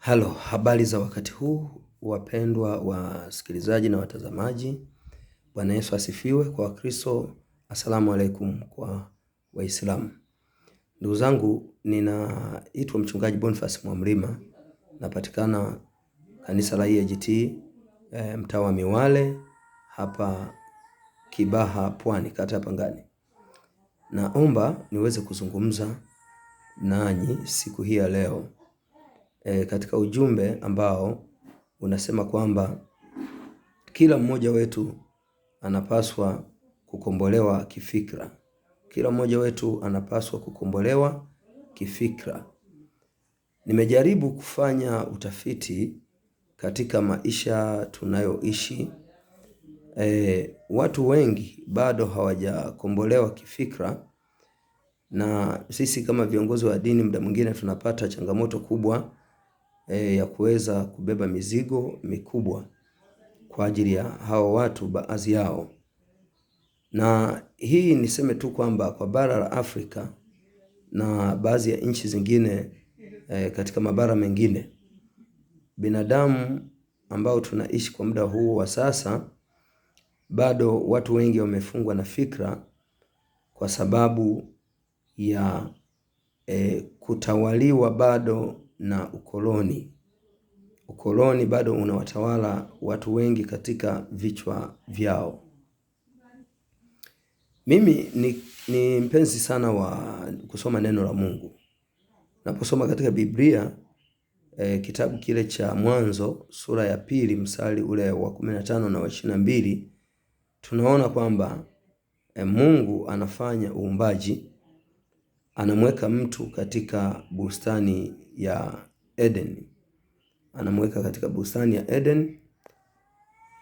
Halo, habari za wakati huu wapendwa wasikilizaji na watazamaji. Bwana Yesu asifiwe. Kwa Wakristo, asalamu alaikum. Kwa Waislamu, ndugu zangu, ninaitwa mchungaji Boniface Mwamlima, napatikana kanisa la EAGT mtaa wa Miwale hapa Kibaha, Pwani, kata ya Pangani. Naomba niweze kuzungumza nanyi siku hii ya leo katika ujumbe ambao unasema kwamba kila mmoja wetu anapaswa kukombolewa kifikra. Kila mmoja wetu anapaswa kukombolewa kifikra. Nimejaribu kufanya utafiti katika maisha tunayoishi. Watu wengi bado hawajakombolewa kifikra, na sisi kama viongozi wa dini muda mwingine tunapata changamoto kubwa ya kuweza kubeba mizigo mikubwa kwa ajili ya hao watu, baadhi yao. Na hii niseme tu kwamba kwa bara la Afrika na baadhi ya nchi zingine katika mabara mengine, binadamu ambao tunaishi kwa muda huu wa sasa, bado watu wengi wamefungwa na fikra kwa sababu ya kutawaliwa bado na ukoloni. Ukoloni bado unawatawala watu wengi katika vichwa vyao. Mimi ni mpenzi sana wa kusoma neno la Mungu. Naposoma katika Biblia kitabu kile cha Mwanzo sura ya 2 mstari ule wa 15 na wa 22, tunaona kwamba Mungu anafanya uumbaji, anamweka mtu katika bustani ya Eden. Anamweka katika bustani ya Eden,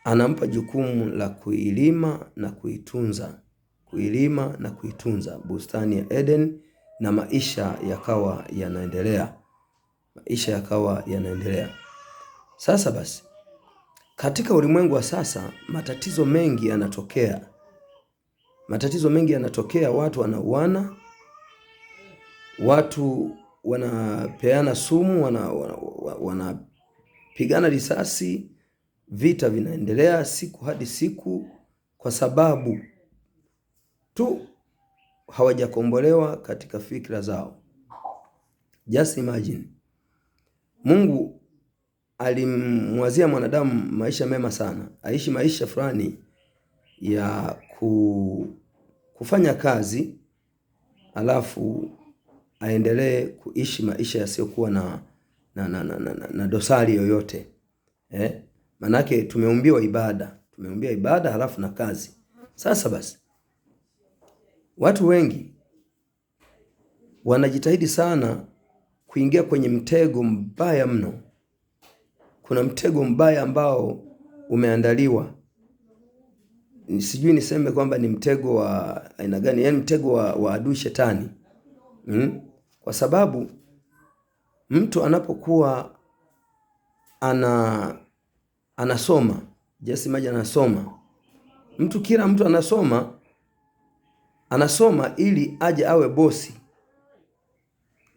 anampa jukumu la kuilima na kuitunza. Kuilima na kuitunza bustani ya Eden, na maisha yakawa yanaendelea. Sasa basi, katika ulimwengu wa sasa matatizo mengi yanatokea. Watu wanauana, watu wanapeana sumu, wanapigana risasi, vita vinaendelea siku hadi siku kwa sababu tu hawajakombolewa katika fikra zao. Just imagine, Mungu alimwazia mwanadamu maisha mema sana, aishi maisha fulani ya kufanya kazi, alafu aendelee kuishi maisha yasiyokuwa na dosari yoyote. Manake tumeumbiwa ibada halafu na kazi. Sasa basi, watu wengi wanajitahidi sana kuingia kwenye mtego mbaya mno. Kuna mtego mbaya ambao umeandaliwa. Sijui niseme kwamba ni mtego wa aina gani, yani mtego wa adui shetani. Kwa sababu mtu anapokuwa anasoma, just imagine anasoma. Kila mtu anasoma ili aje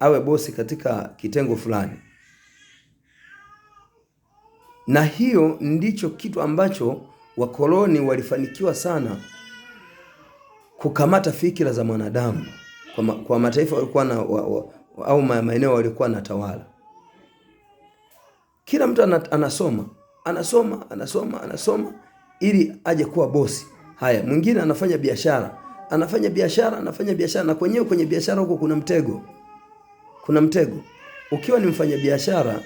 awe bosi katika kitengo fulani. Na hiyo ndicho kitu ambacho wakoloni walifanikiwa sana kukamata fikira za mwanadamu kwa mataifa walikuwa au maeneo walikuwa na tawala. Kila mtu anasoma ili aje kuwa bosi. Haya, mwingine anafanya biashara, na kwenye biashara huko kuna mtego. Ukiwa ni mfanya biashara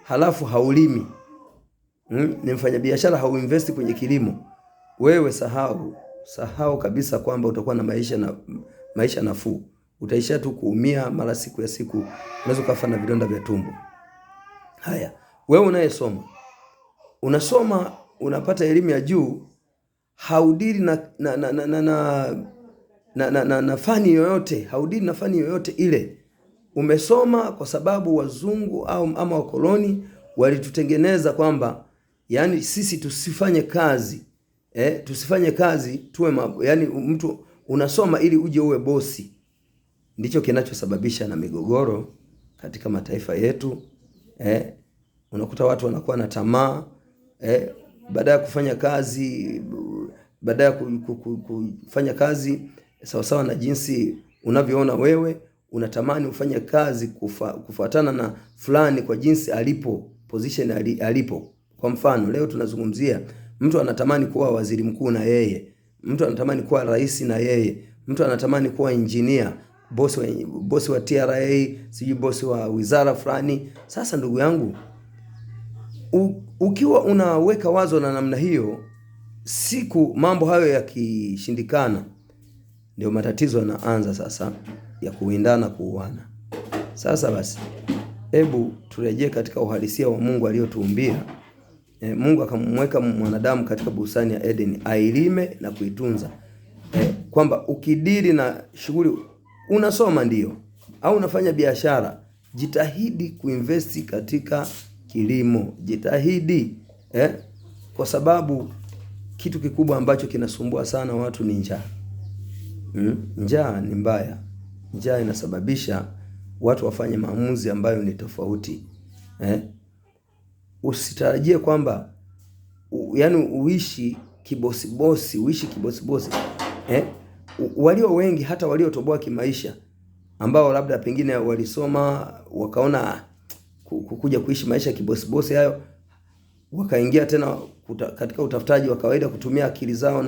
halafu haulimi, ni mfanya biashara hauinvesti kwenye kilimo, wewe sahau kabisa kwamba utakuwa na maisha nafuu. Utaisha tu kuumia, mara siku ya siku unaweza kufa na vidonda vya tumbo. Haya, wewe unasoma, unapata elimu ya juu, haudiri na fani yoyote, ile. Umesoma kwa sababu wazungu ama wakoloni walitutengeneza kwamba yani sisi tusifanye kazi tuwe yani mtu unasoma ili uje uwe bosi. Ndicho kinachosababisha na migogoro katika mataifa yetu, Unakuta watu wanakuwa na tamaa baada ya kufanya kazi, baada ya kufanya kazi sawasawa na jinsi unavyoona wewe, unatamani ufanye kazi kufuatana na fulani kwa jinsi alipo, position alipo. Kwa mfano, leo tunazungumzia mtu anatamani kuwa waziri mkuu na yeye, mtu anatamani kuwa rais na yeye, mtu anatamani kuwa engineer, bosi wa TRA, sijui bosi wa wizara fulani. Sasa ndugu yangu, ukiwa unaweka wazo na namna hiyo, siku mambo hayo yakishindikana, ndio matatizo yanaanza sasa ya kuwindana, kuuana. Sasa basi, hebu turejee katika uhalisia wa Mungu aliyotuumbia. Mungu akamweka mwanadamu katika bustani ya Eden ailime na kuitunza. Kwamba ukidiri na shughuli, unasoma ndio au unafanya biashara, jitahidi kuinvesti katika kilimo, jitahidi kwa sababu kitu kikubwa ambacho kinasumbua sana watu ni njaa. Njaa ni mbaya. Njaa inasababisha watu wafanye maamuzi ambayo ni tofauti. Usitarajie kwamba yani uishi kibosibosi, walio wengi hata waliotoboa kimaisha, ambao labda pengine walisoma wakaona kuja kuishi maisha kibosibosi hayo, wakaingia tena katika utafutaji wa kawaida kutumia akili zao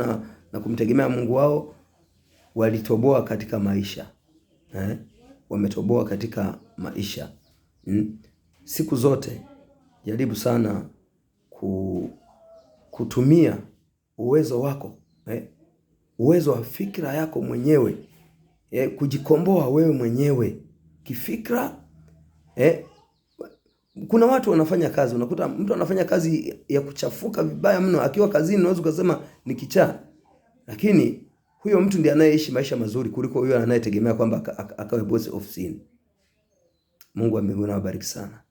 na kumtegemea Mungu wao, walitoboa katika maisha. Wametoboa katika maisha. Siku zote jaribu sana kutumia uwezo wako, uwezo wa fikra yako mwenyewe, kujikomboa wewe mwenyewe kifikra. Kuna watu wanafanya kazi, unakuta mtu anafanya kazi ya kuchafuka vibaya mno, akiwa kazini unaweza kusema ni kichaa, lakini huyo mtu ndiye anayeishi maisha mazuri kuliko huyo anayetegemea kwamba akawe boss ofisini. Mungu wa mbinguni awabariki sana.